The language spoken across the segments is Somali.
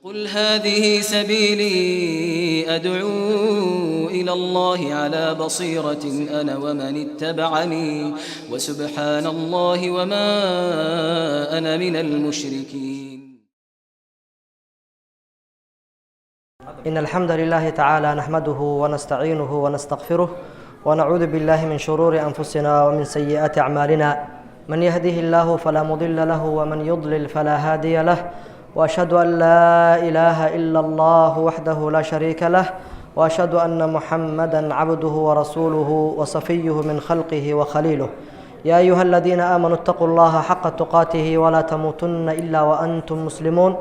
قل هذه سبيلي أدعو إلى الله على بصيرة أنا ومن اتبعني وسبحان الله وما أنا من المشركين. إن الحمد لله تعالى نحمده ونستعينه ونستغفره ونعوذ بالله من شرور أنفسنا ومن سيئات أعمالنا من يهده الله فلا مضل له ومن يضلل فلا هادي له وأشهد أن لا إله إلا الله وحده لا شريك له وأشهد أن محمدا عبده ورسوله وصفيه من خلقه وخليله. يا أيها الذين آمنوا اتقوا الله حق تقاته ولا تموتن إلا وأنتم مسلمون.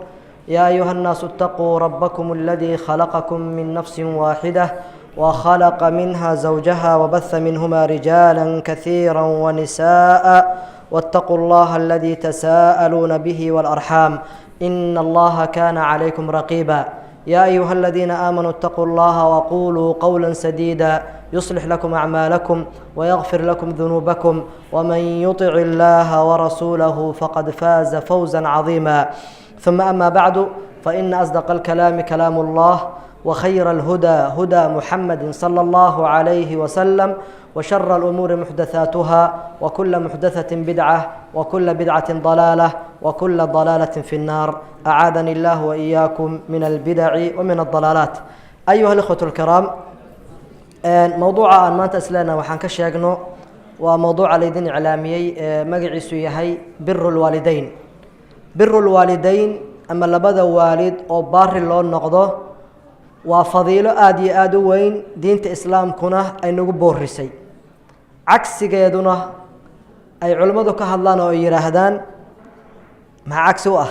يا أيها الناس اتقوا ربكم الذي خلقكم من نفس واحدة وخلق منها زوجها وبث منهما رجالا كثيرا ونساء واتقوا الله الذي تساءلون به والأرحام إن الله كان عليكم رقيبا. يا أيها الذين آمنوا اتقوا الله وقولوا قولا سديدا يصلح لكم أعمالكم ويغفر لكم ذنوبكم ومن يطع الله ورسوله فقد فاز فوزا عظيما. ثم أما بعد فإن أصدق الكلام كلام الله وخير الهدى هدى محمد صلى الله عليه وسلم وشر الأمور محدثاتها وكل محدثة بدعة وكل بدعة ضلالة وكل ضلالة في النار. أعاذني الله وإياكم من البدع ومن الضلالات. أيها الأخوة الكرام، موضوع أن ما تسلنا وحن كشيغنو وموضوع ليدين إعلامي مقعيسو يهي بر الوالدين. بر الوالدين أما لبدا والد أو بار الله النقضة وفضيلة آدي وين دينة إسلام كنا أي نقبور رسي عكس جيدنا أي علماء كهالله أو يرهدان مع عكسه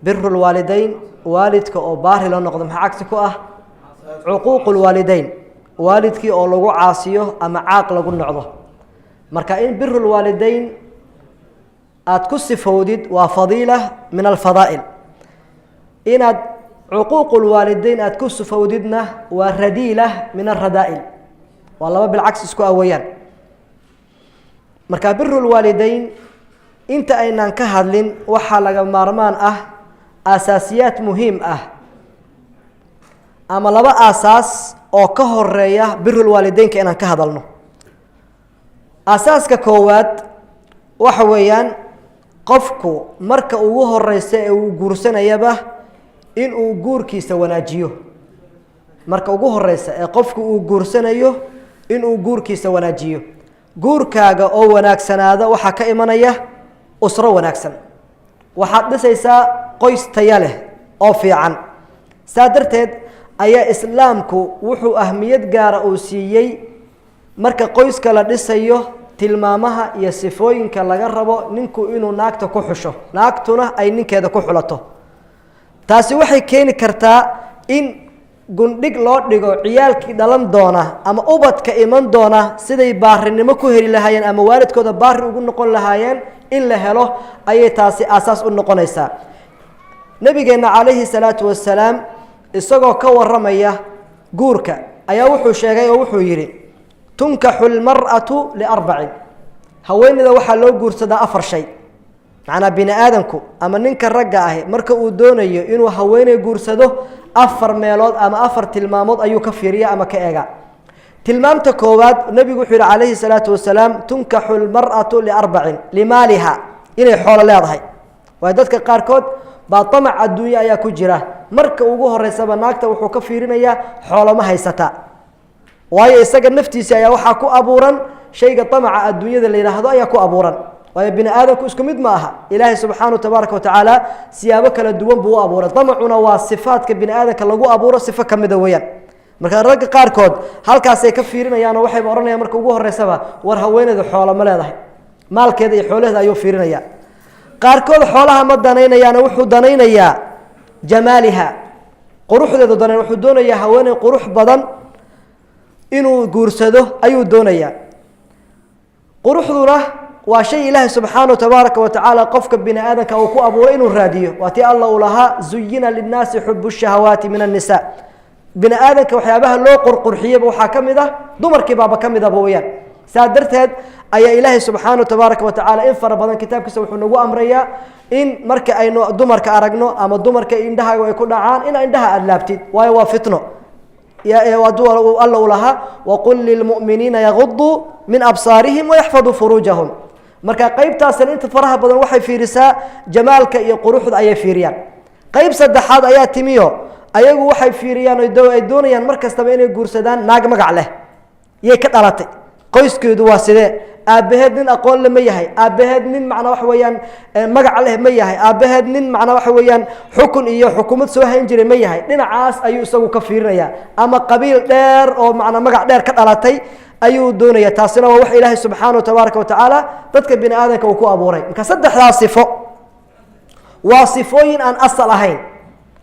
بر الوالدين والدك أو بار الله النقضة مع عكسه عقوق الوالدين والدك أو لغو عاصيه أما عاق لغو النقضة مركائن بر الوالدين أتكس فودد وفضيلة من الفضائل. إن عقوق الوالدين أتكس فوددنا ورديلة من الردائل والله بالعكس اسكو أويان. مركا بر الوالدين انت أين كهدلين وحالة مارمان أساسيات مهم أما لبا أساس أو كهرية بر الوالدين كأنا كهدلنو. أساس ككوات وحويان qofku marka ugu horeysa ee uu guursanayaba in uu guurkiisa wanaajiyo. marka ugu horeysa ee qofku uu guursanayo in uu guurkiisa wanaajiyo. guurkaaga oo wanaagsanaada waxa ka imanaya usro wanaagsan. waxaad dhisaysaa qoys tayo leh oo fiican. saadarteed ayaa islaamku wuxuu ahmiyad gaar ah u siiyay marka qoyska la dhisayo tilmaamaha iyo sifooyinka laga rabo ninku inuu naagta ku xusho naagtuna ay ninkeeda ku xulato. taasi waxay keeni kartaa in gundhig loo dhigo ciyaalkii dhalan doona ama ubadka iman doona siday baarinimo ku heli lahaayeen ama waalidkooda baari ugu noqon lahaayeen in la helo ayay taasi asaas u noqonaysaa. nabigeena calayhi salaatu wasalaam isagoo ka waramaya guurka ayaa wuxuu sheegay oo wuxuu yiri تنكح المرأة لأربع. هوينذا وحا لو غورسدا أفر شيء معنا بني آدمكو أما نينك الرجع مركا ودونيو إنو هويني غورسدو أفر ميلود أما أفر تلمامود أيو كفيريا أما كأجا. تلمام تكواد النبي يقول عليه الصلاة والسلام تنكح المرأة لأربع لمالها إني حول لا ضحي وهذاك قاركود بطمع الدنيا يا كجرة مركا وجوه الرسالة ناكتا وحو كفيرنا يا حول ما هيستا. waayo isaga naftiisa ayaa waxa ku abuuran shayga tamaca adduunyada la yiraahdo ayaa ku abuuran. waayo bini aadamku isku mid ma aha. ilaahay subhanahu tabaaraka wa taala siyaabo kala duwan buu abuuray. tamacuna waa sifaadka bini aadamka lagu abuuro sifo kamid ah weeyaan. marka rag qaar kood halkaas ay ka fiirinayaan oo waxay oranayaan marka ugu horeysaba war haweeneyda xoolo ma leedahay maalkeeda iyo xoolaheeda ayuu fiirinaya. qaar kood xoolaha ma danaynayaan wuxuu danaynayaa jamaaliha quruxdeedu danay wuxuu doonayaa haweeney qurux badan inuu guursado ayuu doonayaa. quruxduna waa shay ilaahay subhanahu tabaaraka wa taala qofka bini aadamka uu ku abuuray inuu raadiyo. waati allah ulaha zuyina linnaasi hubbu shahawaati min an-nisaa. bini aadamka waxyaabaha loo qurqurxiyay waxa kamid ah dumarkii baaba kamid ah weeyaan. سادرتهد أي إلهي سبحانه تبارك وتعالى إن فربنا كتاب كسو حنو أمريا إن مرك أي دمر كأرجنو أما دمر كإندها ويكون عان إن عندها اللابتي وهو فتنه يا ودوا الله لها وقل للمؤمنين يغضوا من أبصارهم ويحفظوا فروجهم marka qaybtaasna inta faraha badan waxay fiirisaa jamaalka iyo quruxda ay fiiriyaan qayb saddexaad ayaa timiyo ayagu waxay fiiriyaan ay doonayaan markastaba inay guursadaan naag magac leh yey ka dhalatay qoyskeedu waa sidee aabaheed nin aqoon leh ma yahay aabaheed nin macna wax weeyaan magac leh ma yahay aabaheed nin macna wax weeyaan xukun iyo xukuumad soo hayn jiray ma yahay dhinacaas ayuu isagu ka fiirinayaa ama qabiil dheer oo macna magac dheer ka dhalatay ayuu doonaya taasina waa wax Ilaahay subhanahu wa tabaaraka wa taala dadka bini aadanka uu ku abuuray marka saddexdaas sifo waa sifooyin aan asal ahayn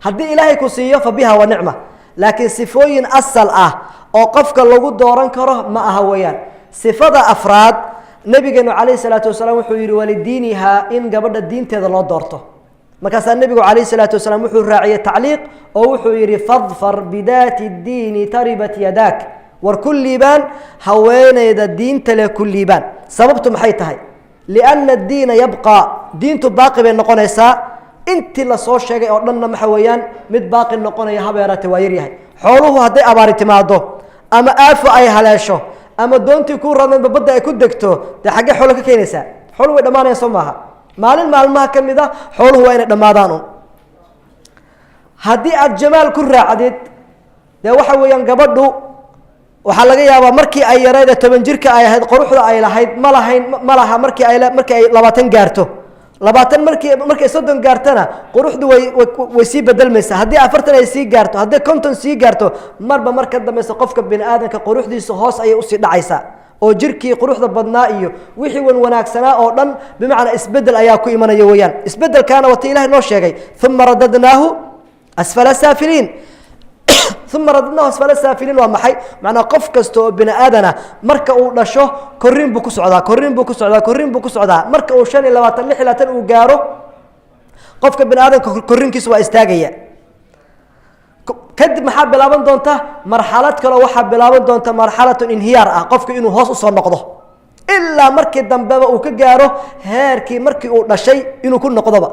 haddii Ilaahay ku siiyo fa biha wa ni'ma laakiin sifooyin asal ah oo qofka lagu dooran karo ma aha weeyaan sifada afraad nabigeenu calayhi salaatu wasalaam wuxuu yiri walidiiniha in gabadha diinteeda loo doorto markaas nabigu calayhi salaatu wasalaam wuxuu raaciyay tacliiq oo wuxuu yiri fadfar bidaati diini taribat yadak war kulli baan haweeneyda diinta leh kulli baan sababtu maxay tahay lianna ad-diin yabqa diintu baaqi bay noqonaysaa intii la soo sheegay oo dhanna waxa weeyaan mid baaqi noqonaya habeerata waa yaryahay xooluhu haday abaari timaado ama aafo ay haleesho ama doontii ku radan badda ay ku degto de xagee xoolo ka keenaysaa xooluhu way dhamaanayaan maaha maalin maalmaha kamid ah xooluhu waa inay dhamaadaan haddii aad jamaal ku raacdid de waxa weeyaan gabadhu waxa laga yaabaa markii ay yareeyda 10 jirka ay ahayd quruxda ay lahayd ma laha markii ay 20 gaarto 20 markii 30 gaartana quruxdu way si bedelmaysaa haddii 40 ay si gaarto haddii 50 si gaarto marba marka dambaysa qofka bini aadanka quruxdiisa hoos ay u sii dhacaysaa oo jirkii quruxda badnaa iyo wixii wanaagsanaa oo dhan bimacna isbedel ayaa ku imanaya weeyaan isbedelkaana wata Ilaahay noo sheegay thumma radadnaahu asfala saafiliin ثم رددناه أسفل السافلين ومحي معنا قف كستو بنا آدنا مركا ودشو كورين بو كسعدا مركا وشاني لواتن لحلاتن وقارو قفك بنا آدن كورين كسوا استاغيا كدب محاب بلابن دونتا مرحلة كلا وحاب بلابن دونتا مرحلة انهيار قفك إنو هوس أصلا نقضه إلا مركي الدنبابا وكقارو هاركي مركي ودشي إنو كل نقضه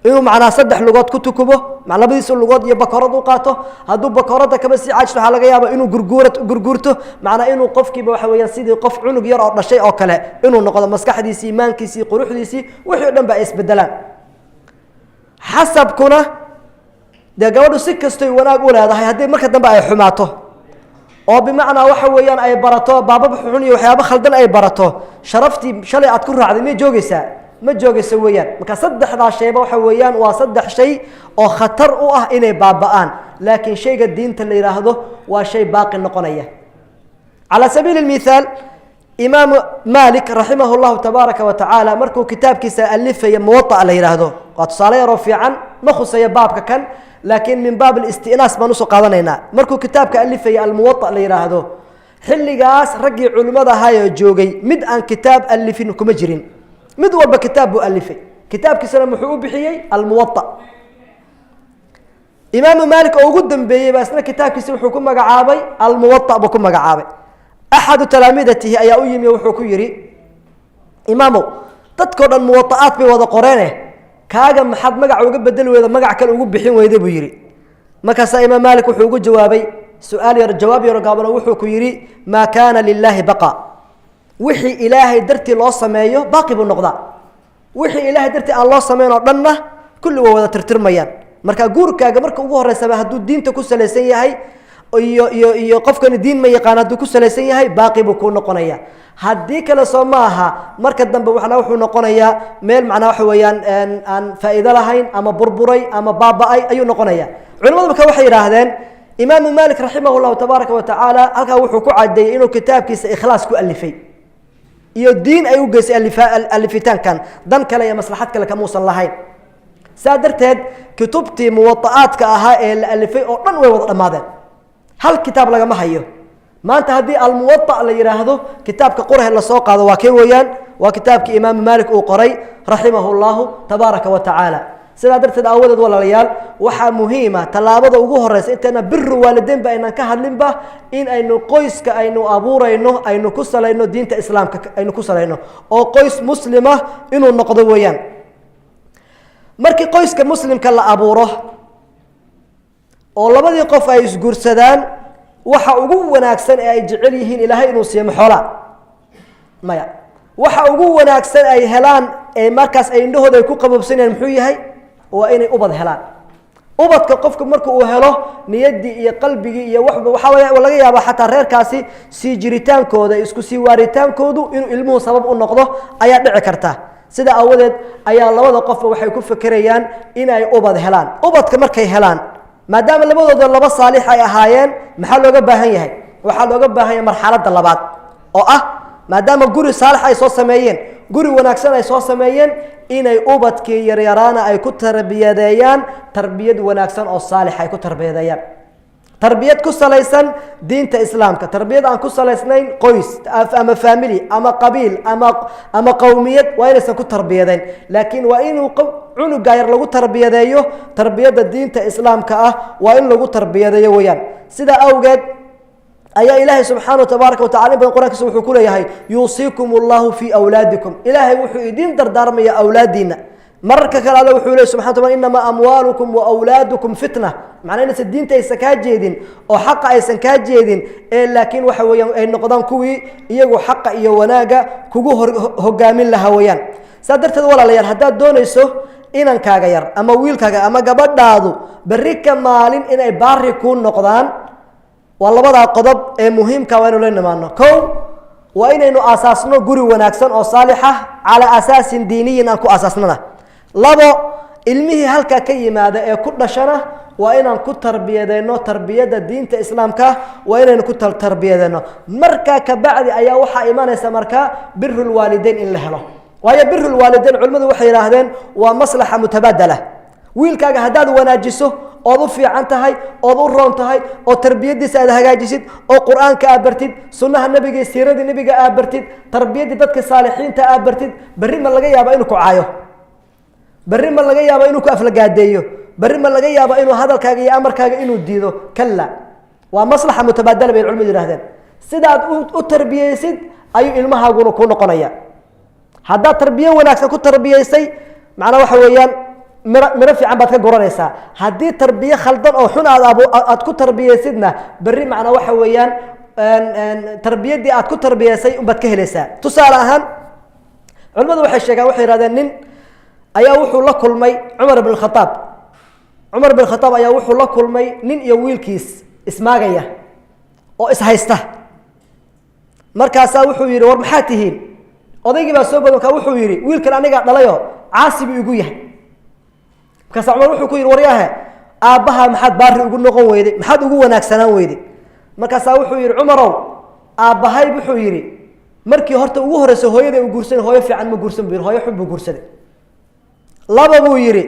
إنه معنا صدح لغات كتكبه مع لبديس اللغات يبكرد وقاته هادو بكرده كبس عايش له حلقة يابا إنه جرجورته معنا إنه قف كي بوحوي سيدي قف عنق يرى شيء أو كله إنه نقض مسكح ديسي مان كيسي قروح ديسي وحي دم بقيس بدلان حسب كنا ده جوده سكستي وانا أقول هذا هدي مركز دم بقى حماته أو بمعنى وحويان أي براتو بابا بحوني وحيابا خلدن أي براتو شرفتي شلي أتكون عادي مي جوجيسا ما جوجي سويان مكا صدح ذا شيء وحويان وصدح شيء أو خطر إني بابان لكن شيء الدين اللي راهده وشيء باقي النقنية على سبيل المثال إمام مالك رحمه الله تبارك وتعالى مركو كتاب كيس ألف موطأ اللي راهده قد صالي رفيعا مخص بابك كان لكن من باب الاستئناس ما نسق هذا مركو كتاب كألف الموطأ اللي راهده حلي قاس رجع علماء هاي جوجي مد أن كتاب ألفين كمجرين مد والبا كتاب مؤلفي كتاب كسر محبوب بحيي الموطأ إمام مالك أو قدم بيه بس كتاب كسر حكم مجعابي الموطأ بكم مجعابي أحد تلامذته أي أيم يوحكو يري إمامه تذكر الموطئات بوضع قرانه كاجا محد مجع وجب بدل وإذا مجع كان وجب بحين ويدي بيري ما كسر إمام مالك وحكو جوابي سؤال الجواب يرجعنا وحكو يري ما كان لله بقى وحي إلهي درتي الله سمايه باقي بالنقضاء وحي إلهي درتي الله سمايه نردنا كل وذا ترتر ميان مركا جوركا مركا وهر سبه هدو الدين تكوس لسيه هاي يقف كان الدين ما يقان هدو كوس لسيه هاي باقي بكون نقنيا هديك لسماها مركا الدنب وحنا وحنا نقنيا ميل معنا وحويان أن فائدة لهين أما بربري أما بابا أي نقنيا علماء بك وحي راهدين إمام مالك رحمه الله تبارك وتعالى هلك وحكو عدي إنه كتاب كيس إخلاص كألفي iyo diin ay u geysay alifitankan dan kale iyo maslaxad kale kama uusan lahayn saadarteed kutubtii muwatta'aadka ahaa ee la alifay oo dhan way wada dhamaadeen hal kitaab laga ma hayo maanta hadii al-muwatta' la yiraahdo kitaabka qur'aan la soo qaado waa kee weeyaan waa kitaabkii imaam maalik uu qoray rahimahullahu tabaaraka wa ta'ala sidaa darteed aawadeed walaalayaal waxaa muhiima tallaabada ugu horeysa intayna biru waalideynba aynan ka hadlinba in aynu qoyska aynu abuurayno aynu ku salayno diinta islaamka aynu ku salayno oo qoys muslima inuu noqdo weeyaan markii qoyska muslimka la abuuro oo labadii qof ay isguursadaan waxa ugu wanaagsan ee ay jecel yihiin ilaahay inuu siiyo xoolo maya waxa ugu wanaagsan ay helaan ee markaas ay indhahooda ay ku qabobsanayaan muxuu yahay waa inay ubad helaan ubadka qofku marka uu helo niyadii iyo qalbigii iyo waxa laga yaabaa xataa reerkaasi sii jiritaankooda isku sii waaritaankoodu inuu ilmuhu sabab u noqdo ayaa dhici karta sida awadeed ayaa labada qofba waxay ku fekerayaan inay ubad helaan ubadka markay helaan maadaama labadooda laba saalix ay ahaayeen maxaa looga baahan yahay waxaa looga baahan yahay marxaladda labaad oo ah maadaama guri saalix ay soo sameeyeen guri wanaagsan ay soo sameeyeen inay ubadkii yaryaraana ay ku tarbiyadeeyaan tarbiyad wanaagsan oo saalix ay ku tarbiyadeeyaan tarbiyad ku salaysan diinta islaamka tarbiyad aan ku salaysnayn qoys ama family ama qabiil ama qowmiyad waa inaysan ku tarbiyadayn laakiin waa inuu cunuga yar lagu tarbiyadeeyo tarbiyadda diinta islaamka ah waa in lagu tarbiyadeeyo weeyaan sidaa awgeed ayaa ilaahay subxaanahu tabaaraka wa tacala in badan quraankiisa wuxuu ku leeyahay yuusiikum allahu fii awlaadikum ilaahay wuxuu idin dardaarmaya awlaadiina mararka kale alla wuxuu leeyahay subxaanahu wa ta'ala innamaa amwaalukum wa awlaadukum fitna macnaa inaysan diinta aysan kaa jeedin oo xaqa aysan kaa jeedin ee laakiin waxa weeyaan ay noqdaan kuwii iyagu xaqa iyo wanaaga kugu hogaamin lahaa weeyaan saa darteed walaalayaal haddaad doonayso inankaaga yar ama wiilkaaga ama gabadhaadu berri ka maalin inay baari kuu noqdaan waa labadaa qodob ee muhiimka waa inuu la nimaano kow waa inaynu aasaasno guri wanaagsan oo saalixa calaa asaasin diiniyin aan ku aasaasnana labo ilmihii halkaa ka yimaada ee ku dhashana waa inaan ku tarbiyadeyno tarbiyadda diinta islaamka waa inaynu ku tarbiyadeyno markaa kabacdi ayaa waxaa imanaysa markaa birul waalideyn in la helo waayo birul waalideyn culimmadu waxay yidhaahdeen waa maslaxa mutabadala wiilkaaga haddaad wanaajiso ood u fiican tahay ood u roon tahay oo tarbiyadiisa aad hagaajisid oo qur-aanka aad bartid sunnaha nebiga iyo siiradii nebiga aad bartid tarbiyaddii dadka saalixiinta aad bartid berri ma laga yaaba inuu ku caayo berri ma laga yaaba inuu ku aflagaadeeyo berri ma laga yaaba inuu hadalkaaga iyo amarkaaga inuu diido kalla waa maslaxa mutabadala bay culimadu yidhahdeen sidaad u tarbiyeysid ayuu ilmahaaguna ku noqonaya haddaad tarbiye wanaagsan ku tarbiyeysay macnaa waxa weeyaan miro fiican baad ka guranaysaa haddii tarbiye khaldan oo xun aad ku tarbiyeysidna berri macnaa waxa weeyaan tarbiyaddii aad ku tarbiyeysay unbaad ka helaysaa tusaale ahaan culimmadu waxay sheegaan waxay yihahdeen nin ayaa wuxuu la kulmay cumar ibn khataab ayaa wuxuu la kulmay nin iyo wiilkiis ismaagaya oo ishaysta markaasaa wuxuu yidhi war maxaa tihiin odaygii baa soo badankaa wuxuu yidhi wiilkan anigaa dhalayo caasi buu igu yahay markaasa cumar wuxuu ku yidhi waryaahe aabbaha maxaad baari ugu noqon weyday maxaad ugu wanaagsanaan weyday markaasaa wuxuu yidhi cumarow aabbahay wuxuu yidhi markii horta ugu horeysa hooyaday u guursan hooyo fiican ma guursan buu yidhi hooyo xun buu guursaday laba buu yidhi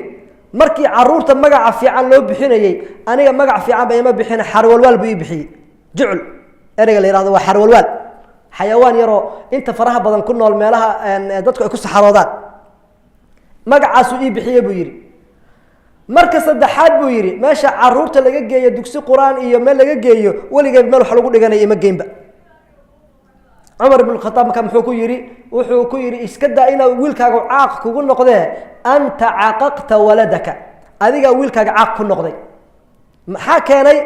markii caruurta magaca fiican loo bixinayey aniga magac fiican ba ima bixina xarwalwaal buu ii bixiyey jucul ereyga la yihahdo waa xarwalwaal xayawaan yaroo inta faraha badan ku nool meelaha dadku ay ku saxaroodaan magacaasuu ii bixiye buu yidhi marka saddexaad buu yidhi meesha caruurta laga geeyo dugsi qur-aan iyo meel laga geeyo weligeed meel wax lagu dhiganaya ima geynba cumar ibn khataab marka muxuu ku yidhi wuxuu ku yidhi iska daa inaa wiilkaaga caaq kugu noqdee anta caqaqta waladaka adigaa wiilkaaga caaq ku noqday maxaa keenay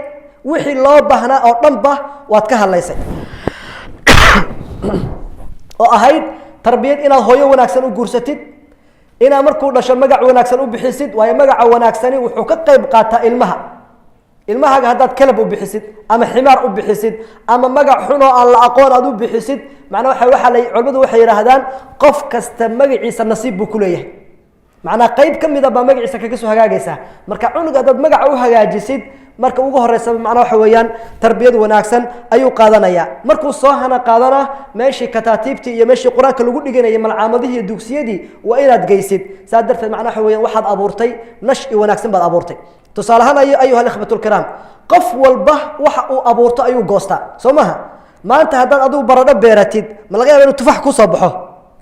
wixii loo baahnaa oo dhanba waad ka hadlaysay oo ahayd tarbiyad inaad hooyo wanaagsan u guursatid inaad markuu dhasho magac wanaagsan u bixisid waayo magaca wanaagsani wuxuu ka qayb qaataa ilmahaaga haddaad kalab u bixisid ama ximaar u bixisid ama magac xunoo aan la aqoon aad u bixisid macnaa culimmadu waxay yidhaahdaan qof kasta magaciisa nasiib buu ku leeyahay macnaa qayb ka mida baa magaciisa kaga soo hagaagaysaa marka cunug haddaad magaca u hagaajisid marka ugu horeysaba macnaa waxa weeyaan tarbiyad wanaagsan ayuu qaadanayaa markuu soo hana qaadana meeshii kataatiibtii iyo meeshii qur-aanka lagu dhiganayay malcaamadihii iyo dugsiyadii waa inaad geysid saa darteed macnaa waxa weeyaan waxaad abuurtay nashi wanaagsan baad abuurtay tusaale ahaan ayuha alikhwatu lkiraam qof walba waxa uu abuurto ayuu goostaa soo maha maanta haddaad adigu baradho beeratid ma laga yaaba inuu tufax kusoo baxo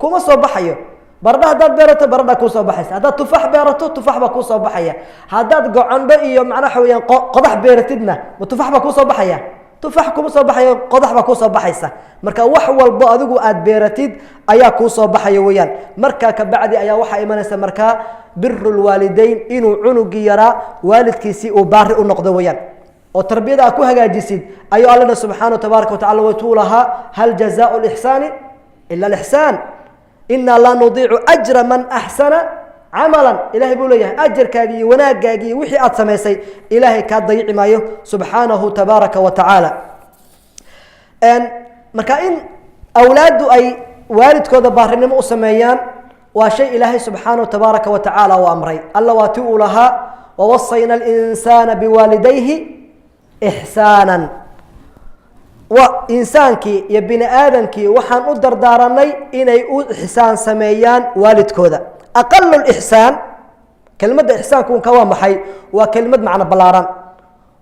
kuma soo baxayo baradha haddaad beerato baradha kuu soo baxaysa, haddaad tufax beerato tufax baa kuu soo baxaya, haddaad gocondho iyo macnaha waxa weeyaan qodax beeratidna ma tufax baa kuu soo baxaya, tufax kuma soo baxayo, qodax baa kuu soo baxaysa. marka wax walbo adigu aad beeratid ayaa kuu soo baxaya weeyaan. markaa ka bacdi ayaa waxaa imanaysa markaa birul waalidayn, inuu cunugii yaraa waalidkiisii uu baari u noqdo weeyaan, oo tarbiyada aad ku hagaajisid ayuu allana subxaanahu tabaaraka watacaala watuu lahaa hal jazaau lixsaani ila alixsaan inaa laa nudiicu ajra man axsana camalan. ilahay buu leeyahay ajarkaagii iyo wanaagaagii iyo wixii aad samaysay ilaahay kaa dayici maayo subxaanahu tabaaraka wa tacaala. marka in awlaaddu ay waalidkooda baarinimo u sameeyaan waa shay ilaahay subxaanahu tabaaraka wa tacaala uu amray. alla waa ti uu lahaa wawasayna alinsaana biwaalidayhi ixsaanan. insaankii iyo bini aadamkii waxaan u dardaaranay inay u ixsaan sameeyaan waalidkooda. aqalu lixsaan, kelmadda ixsaanku unka waa maxay? waa kelmad macno ballaaran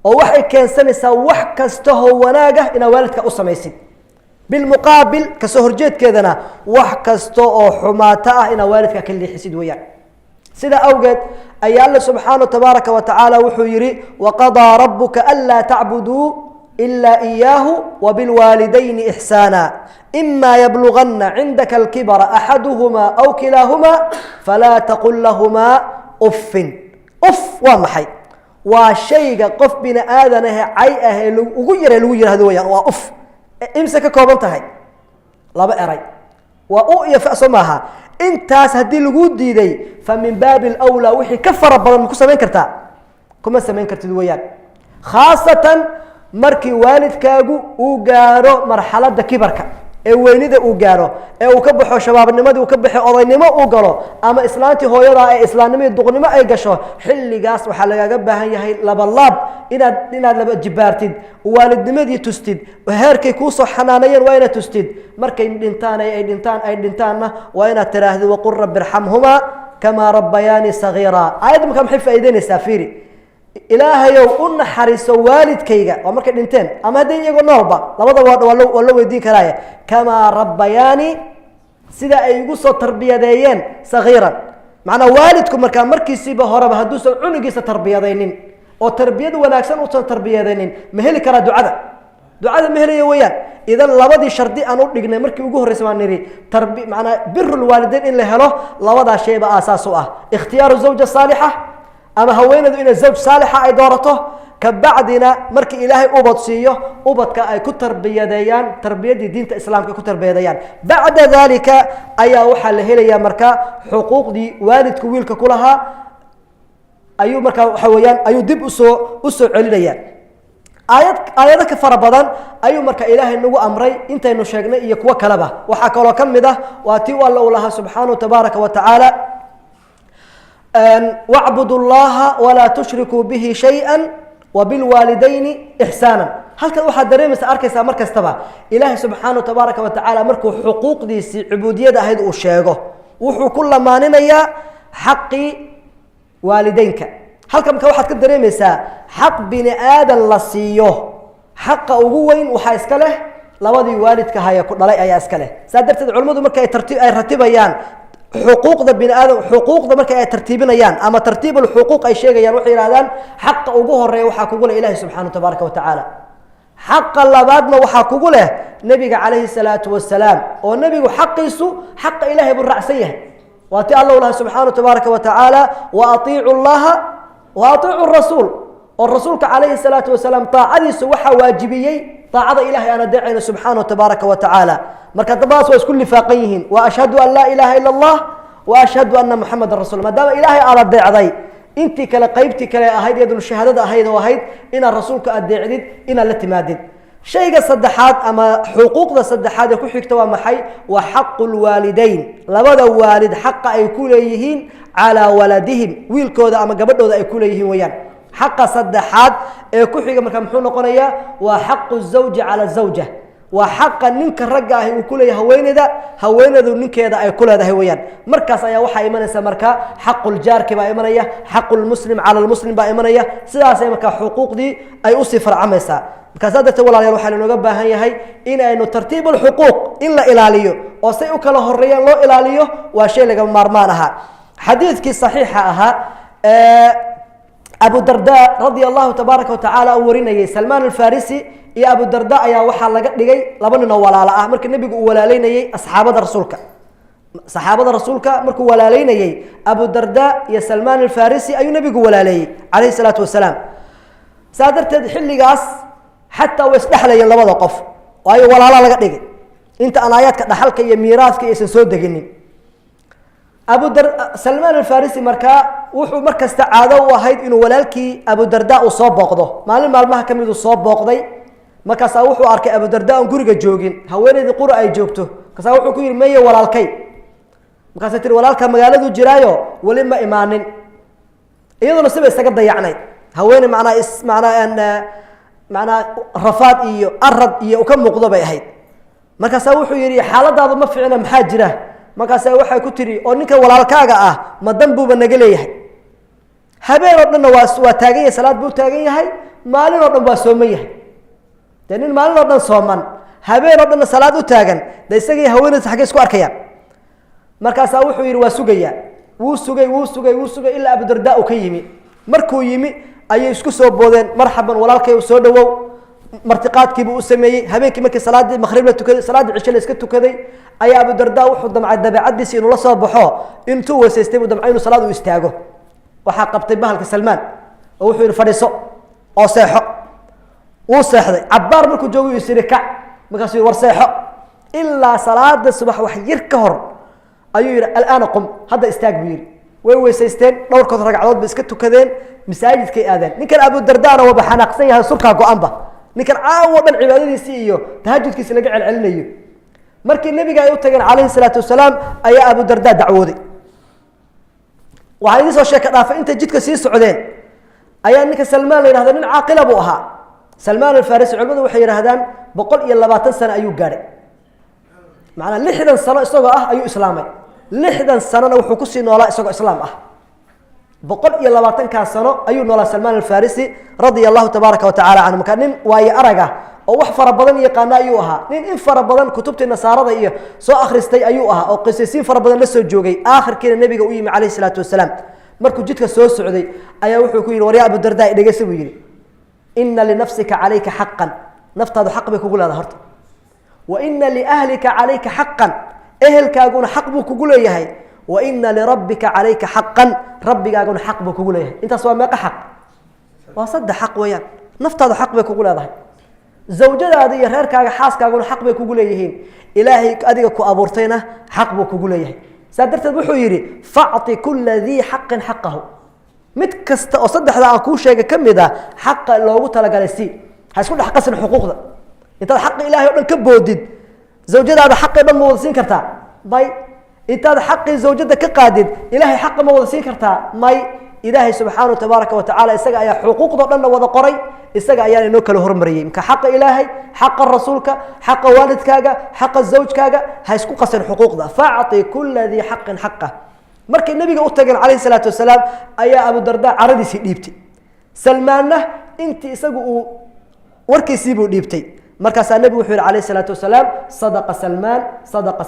oo waxay keensanaysaa wax kasta oo wanaag ah inaad waalidka u samaysid, bilmuqaabil kasoo horjeedkeedana wax kasta oo xumaato ah inaad waalidka ka leexisid weeyaan. sidaa awgeed ayaa alla subxaanahu tabaaraka wa tacaala wuxuu yidhi waqadaa rabuka anlaa tacbuduu إلا إياه وبالوالدين إحسانا إما يبلغن عندك الكبر أحدهما أو كلاهما فلا تقل لهما أف. أف ومحي وشيء قف بنا آذنه عيئه وغير هذويا وأف امسك كوبنتهاي لا بأري وأؤيا فأسماها انت هدي الوجود دي فمن باب الأولى وحي كفر ربنا مكوسا من كرتا كما سمين كرتي وياك، خاصة markii waalidkaagu uu gaaro marxaladda kibarka ee weynida uu gaaro ee uu ka baxo shabaabnimadii uu ka baxo odaynimo uu galo ama islaantii hooyada ee islaamnimada duqnimo ay gasho, xilligaas waxaa lagaaga baahan yahay labalaab inaad laba jibaartid, waalidnimadii tustid, heerkay kuu soo xanaanayeen waa inaad tustid. markay dhintaan ay dhintaanna waa inaad tiraahdo waqul rabbi irxamhumaa kamaa rabbayaani sagiira. aayadda markaa maxay faa'iidaynaysaa? fiiri, ilaahayow u naxariiso waalidkayga waa markay dhinteen ama hadday iyagoo noolba, labadaba waa la weydiin karaaye, kamaa rabbayaani, sida ay igu soo tarbiyadeeyeen sagiiran. macnaa waalidku markaa markiisiiba horeba hadduusan cunugiisa tarbiyadaynin oo tarbiyad wanaagsan uusan tarbiyadaynin ma heli karaa ducada ma helayo weeyaan. idan labadii shardi aan u dhignay markii ugu horreysa baan nidhi macnaa birul waalidayn in la helo labadaa shayba aasaas u ah: ikhtiyaaru zawja saalixa ama haweenadu inay zawj saalixa ay doorato, ka bacdina markii ilaahay ubad siiyo ubadka ay ku tarbiyadeeyaan tarbiyadii diinta islaamka ku tarbiyadeeyaan. bacda dalika ayaa waxaa la helayaa markaa xuquuqdii waalidku wiilka ku lahaa ayuu markaa waxa weeyaan ayuu dib usoo celinaya. aayado ka fara badan ayuu marka ilaahay nagu amray intaynu sheegnay iyo kuwo kaleba. waxaa kaloo ka mid ah waa tii alla uu lahaa subxaanahu tabaaraka wa tacaala wacbudu llaha walaa tushrikuu bihi shayئa wabilwaalidayni ixsaana. halkan waxaad dareemaysa arkaysaa mar kastaba ilaahay subxaanahu tabaaraka wa tacaala markuu xuquuqdiisii cubuudiyada ahayd uu sheego wuxuu ku lamaaninayaa xaqii waalideynka. halkan marka waxaad ka dareemaysaa xaq bini aadan la siiyo, xaqa ugu weyn waxaa iska leh labadii waalidka haya ku dhalay ayaa iska leh. saa darteed culimmadu marka ay ratibayaan xuquuqda bini aadam, xuquuqda marka ay tartiibinayaan ama tartiibul xuquuq ay sheegayaan, waxay yidhahdaan xaqa ugu horeeya waxaa kugu leh ilaahay subxaanahu tabaaraka wa tacaala, xaqa labaadna waxaa kugu leh nebiga calayhi salaatu wasalaam, oo nebigu xaqiisu xaqa ilaahay buu raacsan yahay. waa ti alla u laha subxaanahu tabaaraka wa tacaala wa atiicu llaha wa atiicu rasuul, oo rasuulka calayhi salaatu wasalaam taacadiisu waxaa waajibiyey taacada ilahay aan adeecayno subxaanahu tabaaraka wa tacaala. marka dabadaas waa isku lifaaqan yihiin. wa ashhadu an laa ilaaha ila allah wa ashhadu anna muxamadan rasul. maadaama ilaahay aad adeecday, intii kale qaybtii kale ahayd iyaduna shahaadada ahayd oo ahayd inaad rasuulka adeecdid, inaad la timaadid. shayga saddexaad ama xuquuqda saddexaad ee ku xigta waa maxay? waa xaqu lwaalidayn, labada waalid xaqa ay ku leeyihiin calaa waladihim, wiilkooda ama gabadhooda ay ku leeyihiin weeyaan. xaqa saddexaad ee ku xiga marka muxuu noqonayaa? waa xaqu zawji cala zawja, وحق نك رجعه وكله هويندا هويندا نك هذا أي كل هذا هويان مركز أي وحى إيمان سمركا حق الجار كبا إيمانية حق المسلم على المسلم با إيمانية سلاسة مركا حقوق دي أي أصفر عمسا كذا ولا يروح على نجبة هي إنه ترتيب الحقوق إلا إلاليه وسيء كله الريان لو إلاليه وشيء لقى مرمانها حديث كي صحيحها أبو الدرداء رضي الله تبارك وتعالى ورينا سلمان الفارسي يا أبو الدرداء يا وحال لقي لبننا ولا لا مرك النبي ولا لينا أصحاب رسولك صحابة رسولك مرك ولا لينا أبو الدرداء يا سلمان الفارسي أي نبي ولا لي عليه الصلاة والسلام سادرت حل قاس حتى ويسبح لي الله وقف وأي ولا لا لقي أنت أناياتك دحلك يا ميراثك يسنسود دقني أبو سلمان الفارسي مركا وحو مركز تعاده وهيد إنه ولالكي أبو الدرداء وصاب باقضه مالين مالمها كميدو صاب باقضي مركز وحو أركي أبو الدرداء ونقرق جوجين هويني دي قرأ أي جوجته كسا وحو كوير مية ولالكي مركز تير ولالكا مقالدو جرايو ولما إيمانين إيضا نصيب يستقب ضيعني هويني معنا رفاد إيو أرد إيو وكم مقضبة يهيد مركز وحو يري حالة هذا ما فعنا محاجرة markaas waxay ku tiri oo ninka walaalkaaga ah ma danbuuba naga leeyahay habeen oo dhan waa taagan yahay salaad buu taagan yahay maalin oo dhan waa sooman yahay nin maalin oo dhan sooman habeen oo dhan salaad u taagan isagii haweenaysa xagee isku arkayaan markaas wuxuu yiri waa sugaya wuu sugay ilaa Abu Darda uu ka yimi markuu yimi ayay isku soo boodeen marxaban walaalkay uu soo dhawow martiqaadkiibu u sameeyay habeenkii markii salaadii maghrib la tukaday salaadii cisho la iska tukaday ayaa Abu Darda wuxuu damcay dabeecadiisa inuu la soo baxo intuu wasaystay uu damcay inuu salaad u istaago waxa qabtay bahalka Salmaan oo wuxuu yiri fadhiiso oo seexo uu seexday cabbaar markuu joogo isiri kac markaas war seexo ilaa salaada subax wax yar ka hor ayuu yiri al'aana qum hada istaag buu yiri way wasaysteen dhowr ka ragcadood ba iska tukadeen masaajidkay aadeen ninkan Abu Darda waa baxanaaqsan yahay surka go'aanba ninkan caawo dhan cibaadadiisa iyo tahajjudkiisa laga celcelinayo markii nabiga ay u tageen kaleey salaatu wasalaam ayaa Abu Darda dacwooday waxa soo sheekay dhaafay inta jidka sii socdeen ayaa ninka Salmaan la yiraahdo nin caaqil buu ahaa Salmaan al-Farisi culimadu waxay yiraahdaan 120 sano ayuu gaaray macna 60 sano isagoo ah ayuu islaamay 60 sanana wuxuu ku sii noolaa isagoo islaam ah 120 ka sano ayuu noolaa Salmaan al-Farisi radiyallahu tabaaraka wa ta'ala anhu kanin way araga oo wax fara badan yaqaan ayuu ahaa nin in fara badan kutubta nasaarada iyo soo akhristay ayuu ahaa oo qisasiin fara badan la soo joogay aakhirkiina nabiga uu yimi kaleey salaatu wasalaam markuu jidka soo socday ayaa wuxuu ku yiri war ya Abu Darda dhageyso buu yiri inna li nafsika alayka haqqan naftaadu xaq bay kugu leedahay horta wa inna li ahlika alayka haqqan ehelkaaguna xaq buu kugu leeyahay wa inna li rabbika alayka haqqan rabbigaaguna xaq buu kugu leeyahay intaas waa meeqa xaq waa saddex xaq weeyaan naftaadu xaq bay kugu leedahay zawjadaada iyo reerkaaga xaaskaaguna xaq bay kugu leeyihiin ilaahay adiga ku abuurtayna xaq buu kugu leeyahay sadarteed wuxuu yiri fa'ti kulli dhi haqqin haqqahu mid kasta oo saddexda aan ku sheegay kamida xaq loogu talagalay si ha isku dhaxqasin xuquuqda inta xaq ilaahay oo dhan ka boodid zawjadaada xaq dhan ma wada siin kartaa bay inta xaq zawjada ka qaadid ilaahay xaq ma wada siin kartaa may ilaahay subhanahu wa tabaaraka wa ta'ala isaga ayaa xuquuqda dhan wada qoray isaga ayaa inoo kala hormariyay ka xaq ilaahay xaq rasuulka xaq waalidkaaga xaq zawjkaaga ha isku qasan xuquuqda fa'ti kulli dhi haqqin haqqah markii nabiga u tageen kaleey salaatu wasalaam ayaa Abu Darda caradiisi dhiibtay Salmaanna intii isagu uu warkiisii buu dhiibtay markaas nabigu wuxuu yiri kaleey salaatu wasalaam sadaqa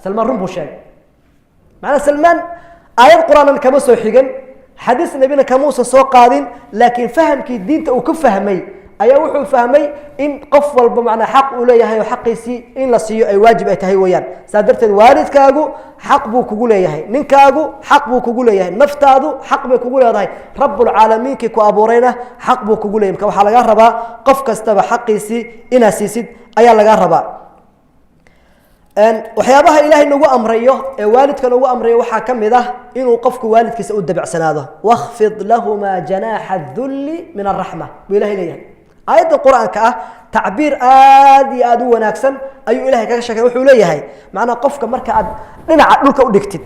Salmaan run buu sheegay macna Salmaan aayad quraanan kama soo xigan حديث نبينا كموسى سو قادين لكن فهم كي دين تو كفهمي ايا وحو فهمي ان قفل بمعنى حق وليهي وحقيسي ان لا سيو اي واجب اي تهي ويان سادرت والدكاغو حق بو كوغو ليهي نينكاغو حق بو كوغو ليهي نفتادو حق بو كوغو ليهي رب العالمين كي كو ابورينا حق بو كوغو ليهي waxa laga rabaa qof kastaba xaqiisi ina siisid ayaa laga rabaa waxyaabaha ilaahay nagu amrayo ee waalidka nagu amrayo waxa kamid ah inuu qofku waalidkiisa u dabacsanaado wakhfid lahuma janaha adh-dhulli min ar-rahma ilaahay leeyahay aayada quraanka ah ta'biir aad iyo aad u wanaagsan ayuu ilaahay kaga sheegay wuxuu leeyahay macna qofka marka aad dhinaca dhulka u dhigtid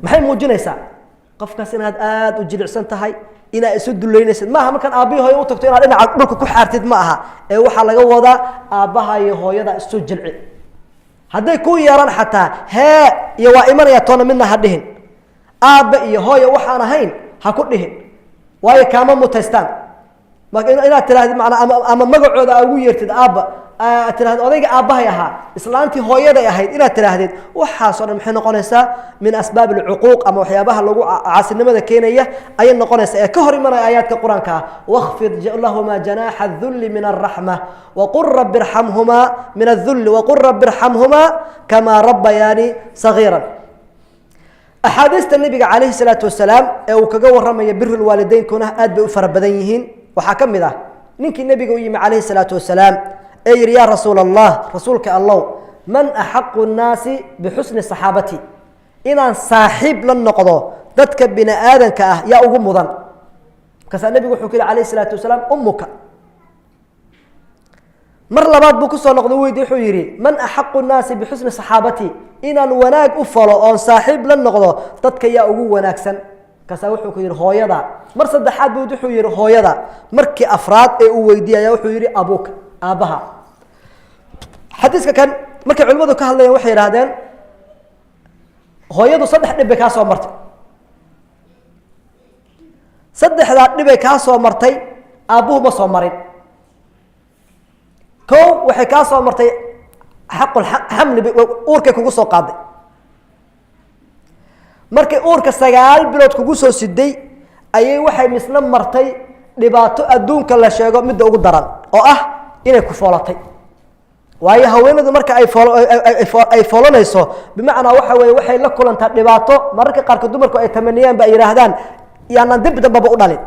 maxay muujinaysaa qofkaas inaad aad u jilicsan tahay inaad isu duleynaysid maaha markaan aabbihi hooyo u tagto inaad dhinaca dhulka ku xaartid ma aha ee waxaa laga wadaa aabbaha iyo hooyada isu jilci hadday ku yeeran xataa hee iyo waa imanaya toona midna ha dhihin aabba iyo hooyo waxaan ahayn ha ku dhihin waayo kaama mutaystaan inaad tirahdid macnaa ama magacooda aa ugu yeertid aabba aad tirahdid odayga aabbahay ahaa islaantii hooyaday ahayd inaad tirahdid waxaasoo dhan maxay noqonaysaa min asbaab alcuquuq ama waxyaabaha lagu caasinimada keenaya ayay noqonaysaa ee ka hor imanaya aayaadka qur-aanka ah wakfid lahumaa janaaxa adulli min alraxma waqul rabbi irxamhumaa min adulli waqul rabbi irxamhumaa kamaa rabbayaani sagiiran axaadiista nabiga calayhi salaatu wasalaam ee uu kaga warramaya biri lwaalideynkuna aad bay u fara badan yihiin waxaa ka mid ah ninkii nebiga u yimi calayhi salaatu wasalaam ee yidhi yaa rasuula allah rasuulka allow man axaqu nnaasi bixusni saxaabati inaan saaxiib la noqdo dadka bini aadanka ah yaa ugu mudan markaasaa nebigu wuxuu ku yihi calayhi salaatu wasalaam ummuka mar labaad buu kusoo noqdo weydi wuxuu yidhi man axaqu nnaasi bixusni saxaabati inaan wanaag u falo oon saaxiib la noqdo dadka yaa ugu wanaagsan markaasaa wuxuu ku yidhi hooyada mar saddexaad buu wuxuu yidhi hooyada markii afraad ee uu weydiiyaya wuxuu yidhi abuuka aabbaha xadiiska kan markay culimmadu ka hadlayeen waxay yidhahdeen hooyadu saddex dhib bay kaa soo martay saddexdaa dhibay kaa soo martay aabbuhu ma soo marin kow waxay kaa soo martay xaqulxamli uurkay kugu soo qaaday markay uurka 9 bilood kugu soo siday ayay waxay misna martay dhibaato adduunka la sheego midda ugu daran oo ah inay ku foolatay waayo haweenadu marka ay foolanayso bimacnaa waxa weeye waxay la kulantaa dhibaato mararka qaarkood dumarku ay tamaniyaan ba ay yidhaahdaan yaanaan dib dambaba u dhalin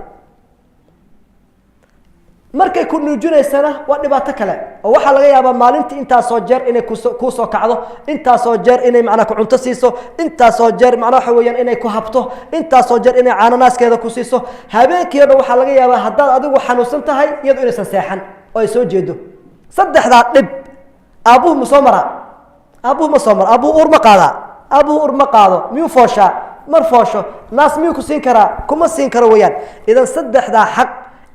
markay ku nuujinaysana waa dhibaato kale oo waxaa laga yaabaa maalintii intaasoo jeer inay kuu soo kacdo intaasoo jeer inay macnaa ku cunto siiso intaasoo jeer macnaa waxa weeyaan inay ku habto intaasoo jeer inay caananaaskeeda ku siiso habeenkii o dhan waxaa laga yaabaa haddaad adigu xanuunsan tahay iyadu inaysan seexan oo ay soo jeedo saddexdaa dhib aabbuhu ma soo maraa aabbuhu ma soo mara aabbuhu uur ma qaadaa aabbuhu uur ma qaado miyuu fooshaa mar foosho naas miyuu ku siin karaa kuma siin karo weeyaan idan saddexdaa xaq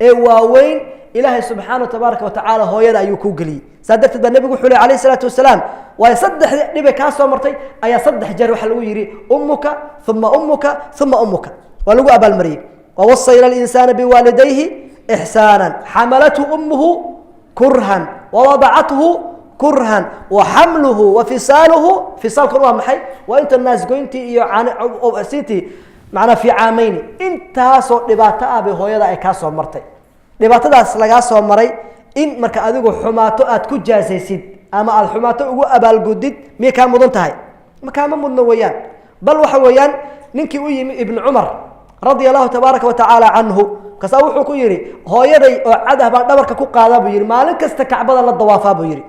ee waaweyn ilaahay subxaana tabaaraka watacaala hooyada ayuu kuu geliyey saa darteed baa nebigu wuxuu leh calayhi salaatu wasalaam waayo saddexdii dhibay kaa soo martay ayaa 3 jeer waxaa lagu yidhi ummuka uma ummuka uma ummuka waa lagu abaalmariyey wawasayna alinsaana biwaalidayhi ixsaanan xamalathu ummuhu kurhan wawadacathu kurhan waxamluhu wafisaaluhu fisaalkuna waa maxay waa inta naasgoyntii iyo siintii macnaa fi caamayni intaasoo dhibaato ah bay hooyada ay kaa soo martay dhibaatadaas lagaa soo maray in marka adigu xumaato aad ku jaasaysid ama aad xumaato ugu abaalgudid miyay kaa mudan tahay ma kaama mudno weeyaan bal waxa weeyaan ninkii u yimi ibnu cumar radia allahu tabaaraka watacaala canhu kasaa wuxuu ku yidhi hooyaday oo cadah baan dhabarka ku qaadaa buu yidhi maalin kasta kacbada la dawaafaa buu yidhi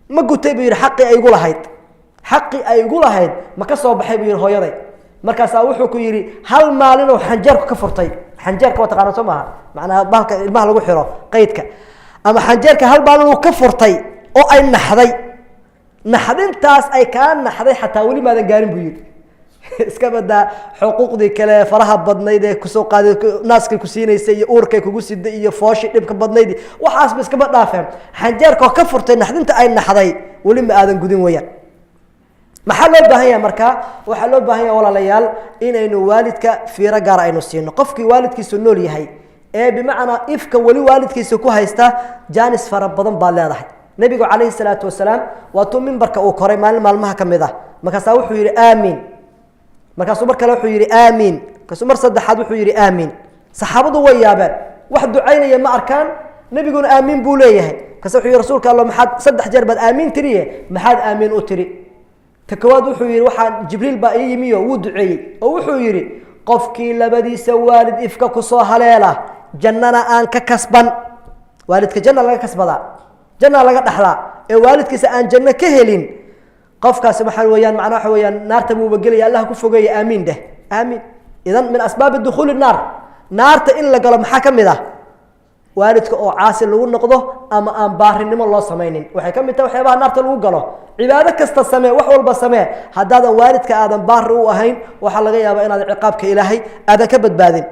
ma gutay buu yidhi xaqii ay igu lahayd xaqii ay igu lahayd ma ka soo baxay buu yidhi hooyaday markaasaa wuxuu ku yidhi hal maalinoo xanjeerku ka furtay xanjeerka waa taqaana soo maaha macnaa bahalka ilmaha lagu xiro qaydka ama xanjeerka hal maalin uu ka furtay oo ay naxday naxdintaas ay kaa naxday xataa weli maadan gaarin buu yidhi iska badaa xuquuqdii kale faraha badnayd ee kusoo qaaday naaskay ku siinaysay iyo uurkay kugu siday iyo fooshi dhibka badnayd waxaasba iskaba dhaafeen xanjeerkoo ka furtay naxdinta ay naxday weli ma aadan gudin weeyaan maxaa loo baahan yahay markaa waxaa loo baahan yahay walaalayaal inaynu waalidka fiiro gaara aynu siino qofkii waalidkiisu nool yahay ee bimacnaa ifka weli waalidkiisa ku haysta jaanis fara badan baad leedahay nebigu calayhi salaatu wasalaam waatuu mimbarka uu koray maalin maalmaha ka mid ah markaasaa wuxuu yidhi aamiin markaasuu mar kale wuxuu yidhi aamiin markaasuu mar saddexaad wuxuu yidhi aamiin saxaabadu way yaabeen wax ducaynaya ma arkaan nebiguna aamiin buu leeyahay markaasa wuxuu yidhi rasuulka allah maxaad 3 jeer baad aamiin tiriye maxaad aamiin u tiri تكواد وحو يري وحا جبريل با يميو ودعي او وحو يري قفكي لبديس والد افكا كسو هليلا جننا ان ككسبن والدك جنة لغا كسبدا جنة لغا دخلا اي والدك ان جنة كهلين قفكا سبحان ويان معناه حويان نار تبو بغلي الله كفوغي امين ده امين اذا من اسباب الدخول النار نار ان لا غلو مخا كميدا waalidka oo caasi lagu noqdo ama aan baarinimo loo samaynin waxay ka mid tahay waxyaabaha naarta lagu galo cibaado kasta samee wax walba samee haddaadan waalidka aadan baari u ahayn waxaa laga yaabaa inaad ciqaabka ilaahay aadan ka badbaadin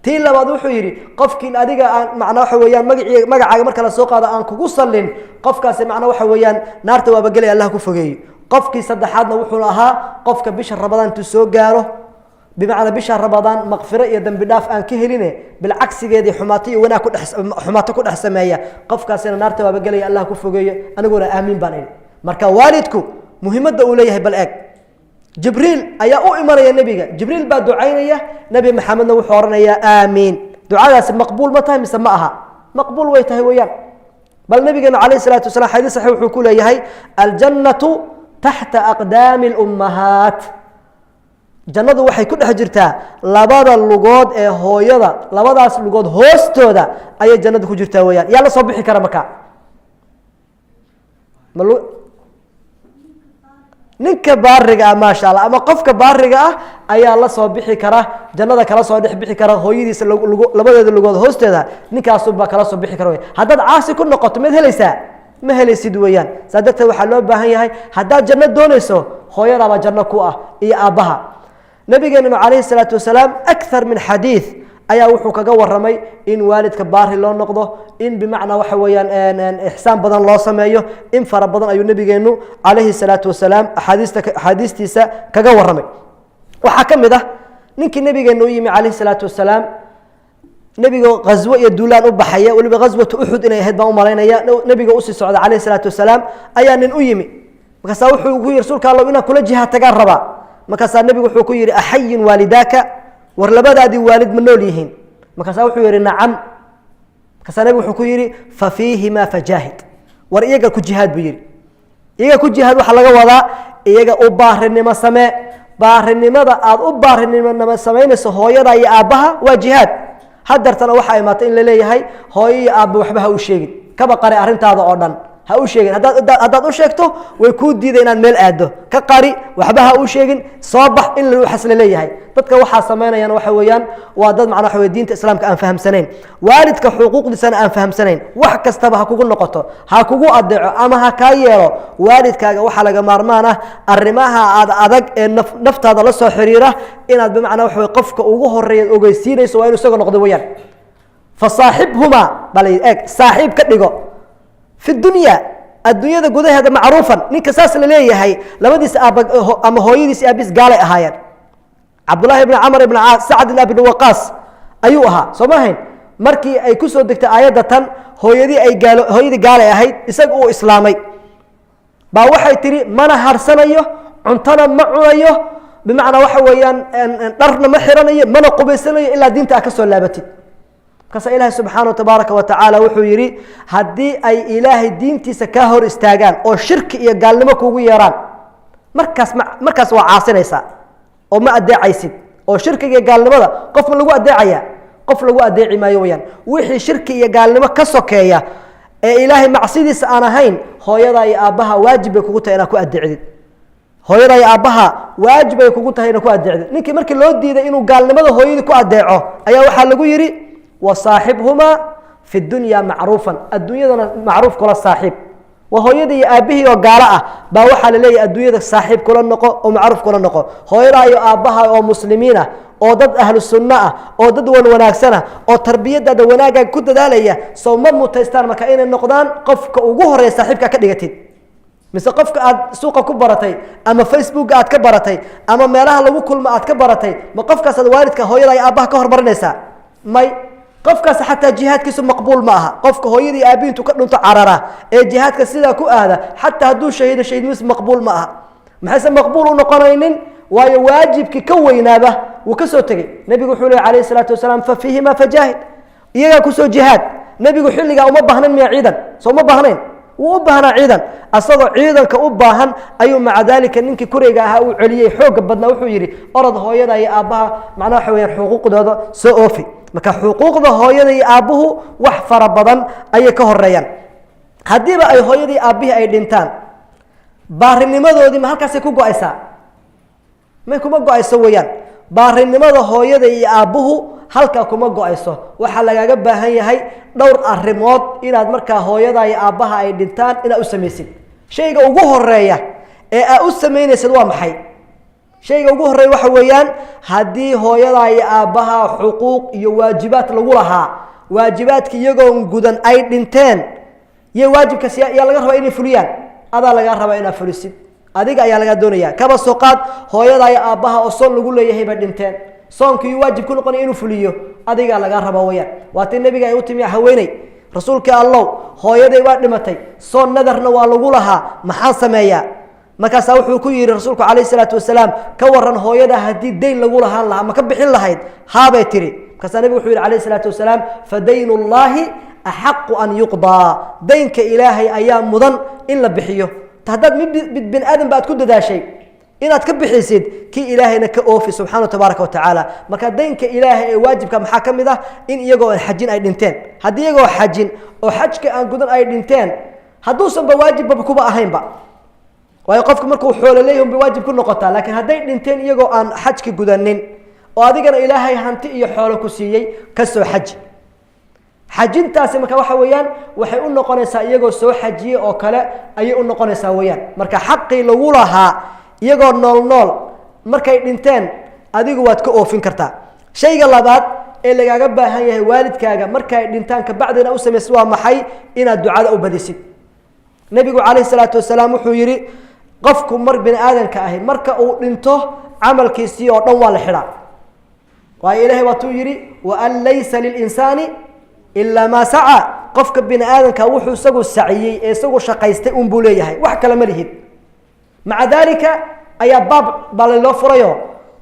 tii labaad wuxuu yidhi qofkiin adiga aan macnaa waxa weeyaan magacaaga marka la soo qaado aan kugu sallin qofkaasi macnaa waxa weeyaan naarta waaba gelaya allah ku fogeeyo qofkii saddexaadna wuxuu ahaa qofka bisha ramadaan intuu soo gaaro bimacnaa bisha ramadaan maqfiro iyo dambi dhaaf aan ka heline bilcagsigeedii xumaato iyo wanaag xumaato ku dhex sameeya qofkaasina naarta waaba gelaya allah ku fogeeyo aniguna aamiin baan idhi marka waalidku muhiimadda uu leeyahay bal eeg jibriil ayaa u imanaya nebiga jibriil baa ducaynaya nebi maxamedna wuxuu oranayaa aamiin ducadaasi maqbuul ma tahay mise ma aha maqbuul way tahay weeyaan bal nabigeenu calayhi salaatu wasalaam xadiis saxiix wuxuu ku leeyahay aljannatu taxta aqdaami lummahaat jannadu waxay ku dhex jirtaa labada lugood ee hooyada labadaas lugood hoostooda ayay jannadu ku jirtaa weeyaan yaa la soo bixi kara marka ninka baariga ah maasha allah ama qofka baariga ah ayaa la soo bixi kara jannada kala soo dhex bixi kara hooyadiisa labadeeda lugood hoosteeda ninkaasubaa kala soo bixi kara haddaad caasi ku noqoto maad helaysaa ma helaysid weeyaan saa darteed waxaa loo baahan yahay haddaad janno doonayso hooyadaabaa janno ku ah iyo aabbaha nabigeennu calayhi salaatu wasalaam akthar min xadiid ayaa wuxuu kaga waramay in waalidka baari loo noqdo in bimacnaa waxa weeyaan ixsaan badan loo sameeyo in fara badan ayuu nabigeenu calayhi salaatu wasalaam axaadiistiisa kaga waramay waxaa ka mid ah ninkii nabigeenu u yimi calayhi salaatu wasalaam nebiga ghaswo iyo duulaan u baxaya weliba ghaswatu uxud inay ahayd baan u malaynaya nebiga usii socda calayhi salaatu wasalaam ayaa nin u yimi markaasaa wuxuu ku yidhi rasuulka allow inaan kula jihaad tagaan rabaa markaasaa nebigu wuxuu ku yidhi axayin waalidaaka war labadaadii waalid ma nool yihiin markaasaa wuxuu yidhi nacam markaasaa nebigu wuxuu ku yidhi fa fiihimaa fajaahid war iyaga ku jihaad buu yidhi iyaga ku jihaad waxaa laga wadaa iyaga u baarinimo samee baarinimada aad u baarinimo samaynayso hooyada iyo aabbaha waa jihaad hadeertana waxaa imaatay in la leeyahay hooyo iyo aabba waxba ha u sheegin kaba qari arrintaada oo dhan ha u sheegin haddaad u sheegto way kuu diiday inaad meel aado ka qari waxba ha u sheegin soo bax in waxaas la leeyahay dadka waxaa samaynayaan waxa weeyaan waa dad macnaa waxa weye diinta islaamka aan fahamsanayn waalidka xuquuqdiisana aan fahamsanayn wax kastaba ha kugu noqoto ha kugu adeeco ama ha kaa yeelo waalidkaaga waxaa laga maarmaan ah arrimaha aad adag ee naftaada la soo xiriira inaad bimacnaa waxa weye qofka ugu horeeya ogeysiinayso waa inuu isaga noqdo weeyaan fasaaxibhumaa baa la yidhi eeg saaxiib ka dhigo fi dunya adduunyada gudaheeda macruufan ninka saas la leeyahay labadiisa aabba ama hooyadiis aabiis gaalay ahaayeen cabdullahi ibni camar ibni caas sacd ibn abi waqaas ayuu ahaa soo ma ahayn markii ay ku soo degtay aayadda tan hooyadii gaalay ahayd isaga uu islaamay baa waxay tihi mana harsanayo cuntona ma cunayo bimacnaa waxa weeyaan dharna ma xiranayo mana qubaysanayo ilaa diinta a ka soo laabatid markaasa ilaahay subxaanahu tabaaraka wa tacaala wuxuu yidhi haddii ay ilaahay diintiisa kaa hor istaagaan oo shirki iyo gaalnimo kugu yeeraan markaas waa caasinaysaa oo ma adeecaysid oo shirkiga iyo gaalnimada qof ma lagu adeecaya qof lagu adeeci maayo weyaan wixii shirki iyo gaalnimo ka sokeeya ee ilaahay macsidiisa aan ahayn hooyadaa iyo aabbaha waajib bay kugu tahay inaad ku adeecdid hooyadaa iyo aabbaha waajib bay kugu tahay inaad ku adeecdid ninkii markii loo diiday inuu gaalnimada hooyadii ku adeeco ayaa waxaa lagu yidhi wasaaxibhumaa fi dunya macruufan adduunyadana macruuf kula saaxiib waa hooyadii iyo aabbihii oo gaalo ah baa waxaa la leeyahay adduunyada saaxiib kula noqo oo macruuf kula noqo hooyadaa iyo aabbaha oo muslimiin ah oo dad ahlu sunno ah oo dad wanaagsan ah oo tarbiyadaada wanaagaaga ku dadaalaya sow ma mutaystaan marka inay noqdaan qofka ugu horeeya saaxiibka ka dhigatid mise qofka aad suuqa ku baratay ama facebooka aad ka baratay ama meelaha lagu kulmo aad ka baratay ma qofkaasaad waalidka hooyada iyo aabbaha ka hormarinaysaa may qofkaas xataa jihaadkiisu maqbuul ma aha qofka hooyadii aabiintu ka dhunto carara ee jihaadka sidaa ku aada xataa hadduu shahiido shahiidnimadiisu maqbuul ma aha maxayse maqbuul u noqonaynin waayo waajibkii ka weynaaba wuu ka soo tegey nebigu wuxuu lehy calayhi salaatu wasalaam fa fiihimaa fajaahid iyagaa kusoo jihaad nebigu xilligaa uma baahnayn miya ciidan soo uma baahnayn wuu u baahnaa ciidan asagoo ciidanka u baahan ayuu maca daalika ninkii kureyga ahaa uu celiyey xooga badnaa wuxuu yidhi orod hooyada iyo aabbaha macnaa waxa weyaan xuquuqdooda soo oofi marka xuquuqda hooyada iyo aabbuhu wax fara badan ayay ka horeeyaan haddiiba ay hooyadii aabbihii ay dhintaan baarinimadoodii ma halkaasay ku go-aysaa may kuma go-ayso weeyaan baarinimada hooyada iyo aabbuhu halkaa kuma go-ayso waxaa lagaaga baahan yahay dhowr arrimood inaad markaa hooyada iyo aabbaha ay dhintaan inaad u samaysid shayga ugu horeeya ee aad u samaynaysid waa maxay shayga ugu horeeya waxa weeyaan haddii hooyada iyo aabbaha xuquuq iyo waajibaad lagu lahaa waajibaadka iyagoon gudan ay dhinteen iyo waajibkaas yaa laga rabaa inay fuliyaan adaa lagaa rabaa inaad fulisid adiga ayaa lagaa doonaya kaba soo qaad hooyada iyo aabbaha oo soon lagu leeyahay bay dhinteen soonkii waajib ku noqonaya inuu fuliyo adigaa lagaa rabaa weyaan waatii nabiga ay u timi haweeney rasuulkii allow hooyaday waa dhimatay soon nadarna waa lagu lahaa maxaan sameeyaa markaasaa wuxuu ku yidhi rasuulku calayh isalaatu wasalaam ka waran hooyada haddii dayn lagu lahaan lahaa ma ka bixin lahayd haabay tiri markaasaa nabigu wuxuu yidhi calayh isalaatu wasalaam fa daynu llaahi axaqu an yuqdaa daynka ilaahay ayaa mudan in la bixiyo haddaad mid bini aadan ba aad ku dadaashay inaad ka bixisid kii ilaahayna ka oofi subxaana tabaaraka watacaala marka daynka ilaahay ee waajibka maxaa ka mid ah in iyagoo aan xajin ay dhinteen haddii iyagoo xajin oo xajka aan gudan ay dhinteen hadduusanba waajibba kuba ahaynba waayo qofku markuu xoolo leeyahay unbay waajib ku noqotaa laakiin hadday dhinteen iyagoo aan xajki gudanin oo adigana ilaahay hanti iyo xoolo ku siiyey ka soo xaji xajintaasi marka waxa weeyaan waxay u noqonaysaa iyagoo soo xajiyey oo kale ayay u noqonaysaa weeyaan marka xaqii lagu lahaa iyagoo nool markay dhinteen adigu waad ka oofin kartaa shayga labaad ee lagaaga baahan yahay waalidkaaga markay dhintaan kabacdina u samaysid waa maxay inaad ducada u badisid nebigu calayhi salaatu wasalaam wuxuu yidhi qofku mar bini aadanka ahi marka uu dhinto camalkiisii oo dhan waa la xidhaa waayo ilaahay waatuu yidhi waan laysa lilinsaani ilaa maa saca qofka bini aadanka wuxuu isagu saciyey ee isagu shaqaystay un buu leeyahay wax kale ma lihid maca daalika ayaa baab baa loo furayo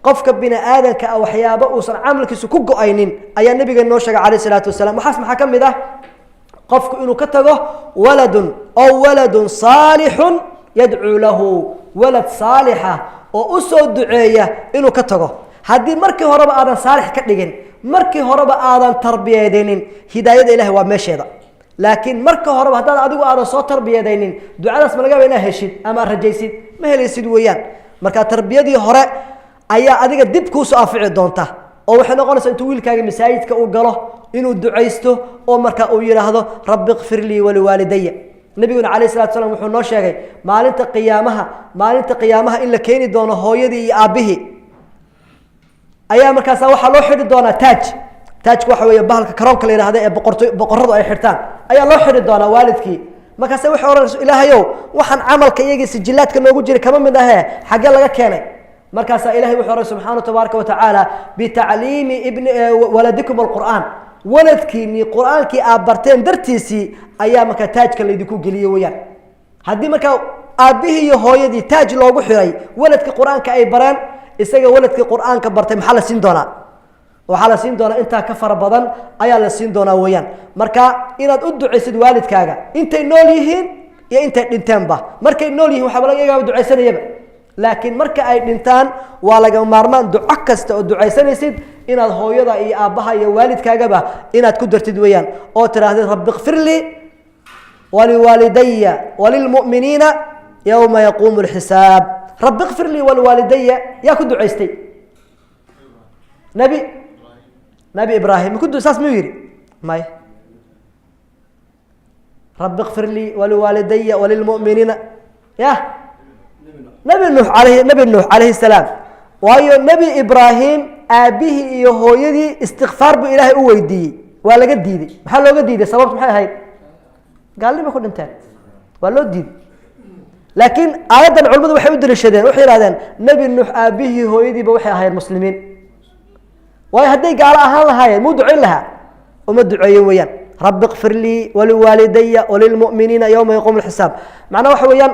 qofka bini aadanka ah waxyaaba uusan camalkiisu ku go-aynin ayaa nabiga noo sheegay calayh salaatu wasalaam waxaas maxaa ka mid ah qofku inuu ka tago waladun saalixun yadcuu lahu walad saalixa oo u soo duceeya inuu ka tago haddii markii horeba aadan saalix ka dhigin markii horeba aadan tarbiyadaynin hidaayada ilahi waa meesheeda laakiin marka horeba haddaad adigu aadan soo tarbiyadaynin ducadaas ma laga yaaba inaad heshid ama aad rajaysid ma helaysid weeyaan marka tarbiyadii hore ayaa adiga dib kuusoo anfici doonta oo waxay noqonaysaa intuu wiilkaaga masaajidka uu galo inuu ducaysto oo marka uu yidhaahdo rabbi kfir lii waliwaalidaya nabiguna calayh salatu salaam wuxuu noo sheegay maalinta qiyaamaha in la keeni doono hooyadii iyo aabbihii ayaa markaasa waxaa loo xidhi doonaa taajku waxa weeye bahalka karoonka la yidhahda ee boqorradu ay xidhtaan ayaa loo xidhi doonaa waalidkii markaase waxay odhanayso ilaahayow waxaan camalka iyagii sijilaadka noogu jiray kama mid ahee xaggee laga keenay markaasaa ilahay wuxuu ohan subxaana tabaaraka watacaala bitacliimi waladikum alqur'aan waladkiinii qur-aankii aad barteen dartiisii ayaa markaa taajka laydinku geliyey weyaan haddii markaa aabbihii iyo hooyadii taaj loogu xiray waladkii qur-aanka ay bareen isaga waladkii qur-aanka bartay maxaa la siin doonaa waxaa la siin doonaa intaa ka fara badan ayaa la siin doonaa weyaan marka inaad u ducaysid waalidkaaga intay nool yihiin iyo intay dhinteenba markay nool yihiin waxaaba laga yaaba ducaysanayaba laakiin marka ay dhintaan waa laga maarmaan duco kasta oo ducaysanaysid inaad hooyada iyo aabbaha iyo waalidkaagaba inaad ku dartid weeyaan oo tidhaahdid rabbi kfir lii waliwaalidaya walilmu'miniina yowma yaquumu lxisaab rabbi kfir lii waliwaalidaya yaa ku ducaystay nabi ibraahim saas miyuu yidhi may rabbi kfir lii waliwaalidaya walilmu'miniina ya nabi nuux calayhi salaam waayo nebi ibraahim aabbihii iyo hooyadii istikfaar buu ilaahay u weydiiyey waa laga diiday maxaa looga diiday sababtu maxay ahayd gaalnima ku dhinteen waa loo diiday laakiin aayaddan culimmadu waxay u daliishadeen waxay yihahdeen nebi nuux aabbihii hooyadiiba waxay ahaayeen muslimiin waayo hadday gaalo ahaan lahaayeen muu ducayn lahaa uma duceeyen weeyaan rabbi kfir lii waliwaalidaya walilmu'miniina yowma yaquumu lxisaab macnaa waxa weeyaan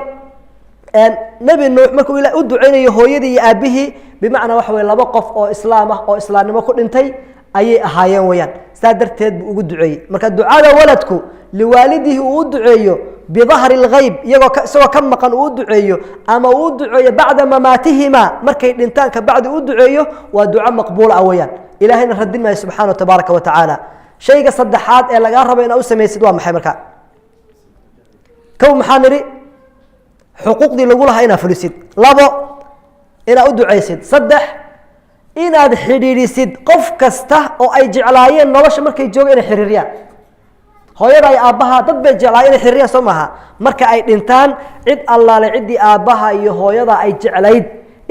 nebi nuux markuu u duceynayo hooyadii iyo aabbihii bimacnaa waxa weye laba qof oo islaam ah oo islaamnimo ku dhintay ayay ahaayeen weyaan saa darteed buu ugu duceeyey marka ducada waladku liwaalidihi uu u duceeyo bidahri lgayb isagoo ka maqan uu u duceeyo ama uu u duceeyo bacda mamaatihima markay dhintaan kabacdi u duceeyo waa duco maqbuula ah weyaan ilahayna radin maayo subxaana tabaaraka wa tacaala shayga saddexaad ee lagaa rabo inaad u samaysid waa maxay marka kow maxaa nidhi xuquuqdii lagu lahaa inaad fulisid labo inaad u ducaysid saddex inaad xidhiidhisid qof kasta oo ay jeclaayeen nolosha markay joogeen inay xiriiriyaan hooyada ay aabbaha dad bay jeclaayeen inay xiriiriyaan soo maaha marka ay dhintaan cid allaale ciddii aabbaha iyo hooyada ay jeclayd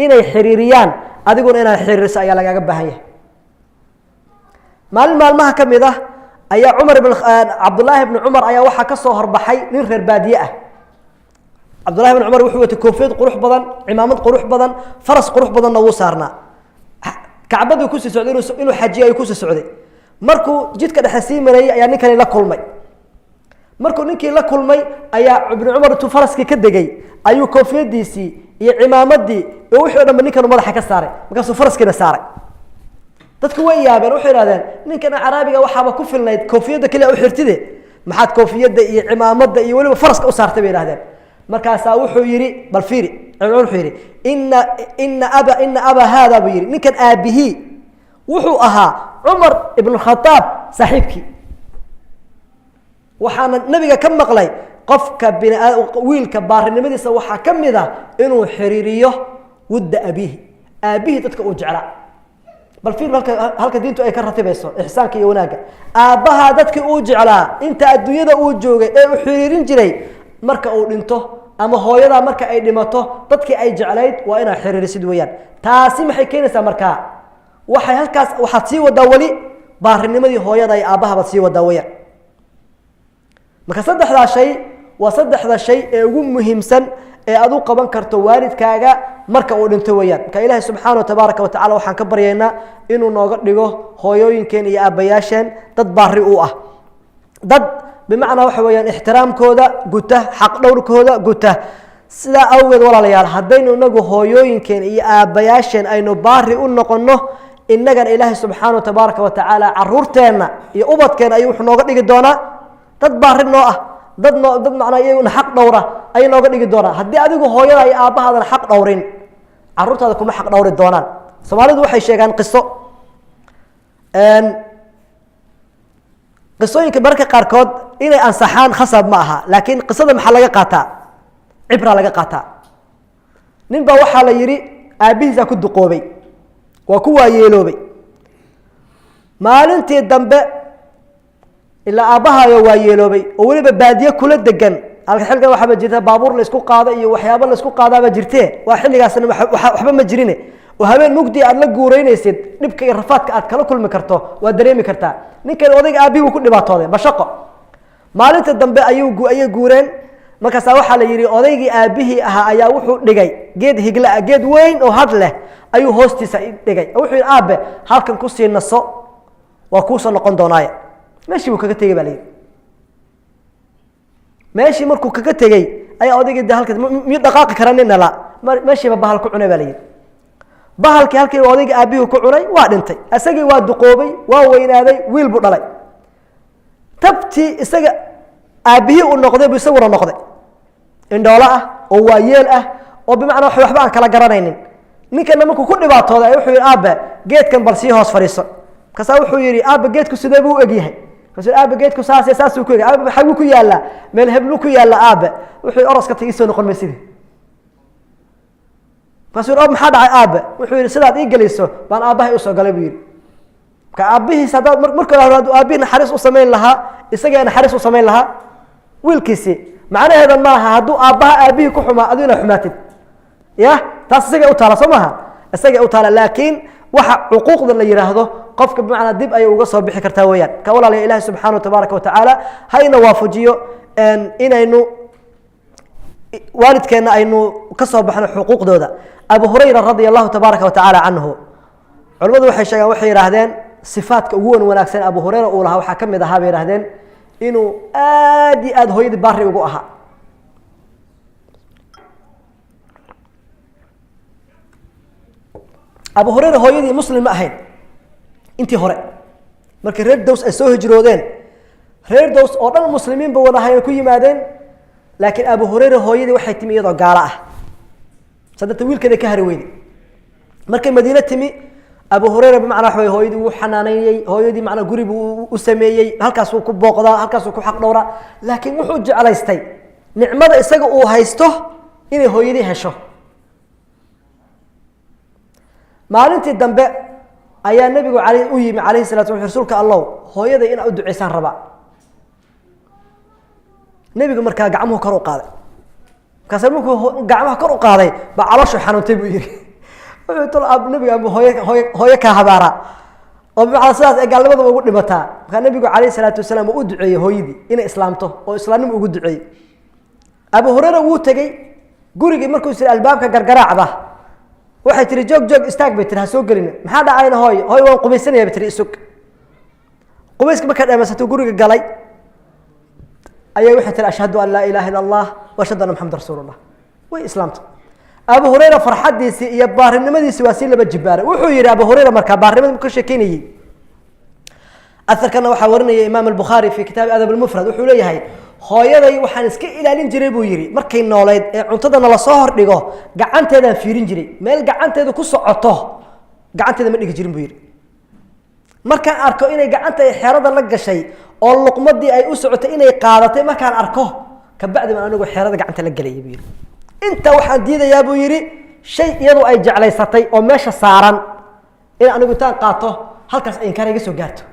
inay xiriiriyaan adiguna inaad xiriiriso ayaa lagaaga baahan yahay maalin maalmaha ka mid ah ayaa cabdullaahi ibni cumar ayaa waxaa ka soo horbaxay nin reer baadiye ah cabdullahi ibni cumar wuxuu watay koofiyad qurux badan cimaamad qurux badan faras qurux badanna wuu saarnaa kacbaduu kusii socday inuu xajiyo ayuu kusii socday markuu jidka dhexe sii marayey ayaa ninkani la kulmay markuu ninkii la kulmay ayaa ibnu cumar intuu faraskii ka degay ayuu koofiyadiisii iyo cimaamadii iyo wixii o dhanba ninkanu madaxa ka saaray markaasuu faraskiina saaray dadku way yaabeen waxay idhahdeen ninkan caraabiga waxaaba ku filnayd koofiyadda keliya u xirtide maxaad koofiyadda iyo cimaamada iyo weliba faraska u saartay bay idhahdeen markaasaa wuxuu yidhi bal fiiri wuxuu yidhi ina aba haada buu yidhi ninkan aabihii wuxuu ahaa cumar ibn khataab saaxiibkii waxaana nabiga ka maqlay qofka wiilka baarinimadiisa waxaa ka mid ah inuu xiriiriyo wudda abiihi aabihii dadka uu jeclaa bal fiir halka diintu ay ka ratibayso ixsaanka iyo wanaagga aabbahaa dadkii uu jeclaa inta adduunyada uu joogay ee uu xiriirin jiray marka uu dhinto ama hooyadaa marka ay dhimato dadkii ay jeclayd waa inaad xiriirisid weeyaan taasi maxay keenaysaa markaa waxay halkaas waxaad sii wadaa weli baarinimadii hooyada iyo aabbahabaad sii wadaa weeyaan marka saddexdaa shay waa saddexda shay ee ugu muhiimsan ee aad u qaban karto waalidkaaga marka uu dhinto weeyaan marka ilaahay subxaana wa tabaaraka wa tacala waxaan ka baryaynaa inuu nooga dhigo hooyooyinkeen iyo aabbayaasheen dad baari u ah dad bimacnaa waxa weeyaan ixtiraamkooda guta xaq dhowrkooda guta sidaa awgeed walaalayaal haddaynu inagu hooyooyinkeen iyo aabbayaasheen aynu baari u noqonno innagana ilaahay subxaana wa tabaaraka wa tacaala caruurteenna iyo ubadkeena ayuu wuxuu nooga dhigi doonaa dad baari noo ah dad macnaa iyaguna xaq dhowra ayay nooga dhigi doonaa haddii adigu hooyada iyo aabbahaadan xaq dhowrin caruurtaada kuma xaq dhowri doonaan soomaalidu waxay sheegaan qisooyinka mararka qaarkood inay ansaxaan khasab ma aha laakiin qisada maxaa laga qaataa cibra laga qaataa nin baa waxaa la yidhi aabbihiisaa ku duqoobay waa ku waayeeloobay maalintii dambe ilaa aabbahaayo waayeeloobay oo weliba baadiye kula degan halka xilligan waxaaba jirta baabuur laysku qaado iyo waxyaabo laysku qaadaaba jirtee waa xilligaasna waxba ma jirine oo habeen mugdi aad la guuraynaysid dhibka iyo rafaadka aad kala kulmi karto waad dareemi kartaa ninkan odayga aabbihi uu ku dhibaatooday bashaqo maalinta dambe ayay guureen markaasaa waxaa la yidhi odaygii aabbihii ahaa ayaa wuxuu dhigay geed higla ah geed weyn oo had leh ayuu hoostiisa dhigay wuxuu yidhi aabe halkan kusii naso waa kuusoo noqon doonaaye meeshii buu kaga tegey baa layidhi meeshii markuu kaga tegey ayaa odaygii de halka miyuu dhaqaaqi kara nin dhala meeshiiba bahal ku cunay baa layidhi bahalkii halkii odaygii aabbihii ku cunay waa dhintay isagii waa duqoobay waa weynaaday wiil buu dhalay tabtii isaga aabbihii uu noqday buu isaguna noqday indhoolo ah oo waayeel ah oo bimacnaa waxba aan kala garanaynin ninkana markuu ku dhibaatooday wuxuu yidhi aabe geedkan bal sii hoos fadhiiso markaasaa wuxuu yidhi aabe geedku sidee buu u egyahay markaasuu aabe geedku saasuu ku egyahay aabe maxaguu ku yaallaa meel hebluu ku yaalla aabe wuxuu yidhi oroska ta iisoo noqon maysidii markaasuu yidhi maxaa dhacay aabe wuxuu yidhi sidaad ii gelayso baan aabbahay usoo galay buu yidhi marka aabbihiis haddaad marka hore hadduu aabbihii naxariis u samayn lahaa isagee naxariis u samayn lahaa wiilkiisii macnaheedan ma aha hadduu aabbaha aabbihii ku xumaa adigu inaad xumaatid ya taas isagay u taala soo maaha isagay u taala laakiin waxa cuquuqda la yidhaahdo qofka bimacnaa dib ayay uga soo bixi kartaa weeyaan ka walaalaya ilaahi subxaana watabaaraka watacaala hayna waafajiyo inaynu waalidkeenna aynu ka soo baxno xuquuqdooda abu hurayra radia allahu tabaaraka watacaala canhu culimmadu waxay sheegaan waxay yidhaahdeen sifaadka ugu wanaagsan abu hurayra uu lahaa waxaa ka mid ahaa bay yidhahdeen inuu aad iyo aad hooyadii baari ugu ahaa abu hurayra hooyadii muslim ma ahayn intii hore markii reer dows ay soo hijroodeen reer dows oo dhan muslimiinba wadahayn ku yimaadeen laakiin abu hurayra hooyadii waxay timi iyadoo gaalo ah saddeeta wiilkeeda ka hari weyday markay madiine timi abu hurayra bimacnaa waxa wey hooyadii wuu xanaaneeyey hooyadii macnaa guri buu u sameeyey halkaasuu ku booqdaa halkaasuu ku xaq dhowraa laakiin wuxuu jeclaystay nicmada isaga uu haysto inay hooyadii hesho maalintii dambe ayaa nabigu u yimi calayhi salatu wasallam rasuulka allah hooyaday in u duceysaan rabaa nabigu markaa gacmuhu kor u qaaday markaas markuu gacmaha kor u qaaday ba calooshu xanuuntay buu yiri wuxuu tol ab nabiga hooyo ka habaara oo bacda sidaas ay gaalnimada ugu dhimataa markaa nabigu calayhi salatu wasallam uu duceeyay hooyadii inay islaamto oo islaamnimo ugu duceeyay Abu Hurayra wuu tagay gurigii markuu sir albaabka gargaraacda waxay tiri joog istaag bay tiri ha soo galina maxaa dhacayna hooyo waan qubaysanaya bay tiri isug qubayska marka dhamaysato guriga galay ayay waxay tiri ashhadu an la ilaha illa allah wa ashhadu anna muhammadar rasuulullah way islaamta Abu Hurayra farxadiisi iyo baarinimadiisi waa si laba jibaaray wuxuu yiri Abu Hurayra marka baarinimada ku sheekeynayay afarkana waxa warinaya Imam al-Bukhari fi kitab adab al-mufrad wuxuu leeyahay hooyaday waxaan iska ilaalin jiray buu yiri markay nooleed ee cuntadana la soo hordhigo gacanteedaan fiirin jiray meel gacanteedu ku socoto gacanteeda ma dhigi jirin buu yiri markaan arko inay gacanta ay xeerada la gashay oo luqmadii ay u socotay inay qaadatay markaan arko ka bacdi aan anigu xeerada gacanta la galay buu yiri inta waxaan diidayaa buu yiri shay iyadu ay jeclaysatay oo meesha saaran in anigu taan qaato halkaas ay inkar iga soo gaarto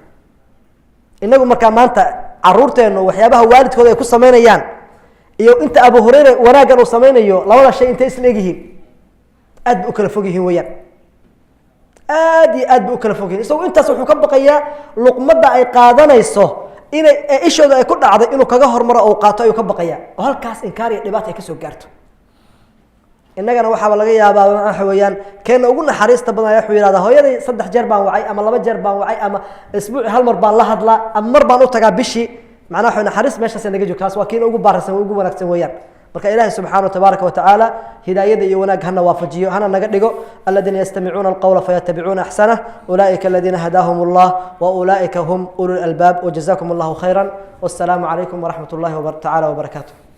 inagu marka maanta caruurteenu waxyaabaha waalidkooda ay ku sameynayaan iyo inta Abu Hurayra wanaagan uu sameynayo labada shay intay isla egyihiin aad u kala fog yihiin weeyaan aad u kala fog yihiin isagoo intaas wuxuu ka baqayaa luqmadda ay qaadanayso inay ishooda ay ku dhacday inuu kaga hormaro oo qaato ayuu ka baqayaa oo halkaas inkaar iyo dhibaato ay ka soo gaarto innagana waxaa laga yaabaa waxa weeyaan keen ugu naxariista badan ayaa yiraahdaa hooyaday 3 jeer baan wacay ama 2 jeer baan wacay ama isbuuc hal mar baan la hadlaa ama mar baan u tagaa bishi macnaha waxa naxariis meeshaas naga joogtaas waa keen ugu baarsan ugu wanaagsan weeyaan marka ilaahay subhanahu tabaaraka wa ta'ala hidaayada iyo wanaag hana waafajiyo hana naga dhigo alladina yastami'una alqawla fayattabi'una ahsana ulaa'ika alladina hadahumullah wa ulaa'ika hum ulul albab wa jazakumullahu khairan wassalamu alaykum wa rahmatullahi wa barakatuh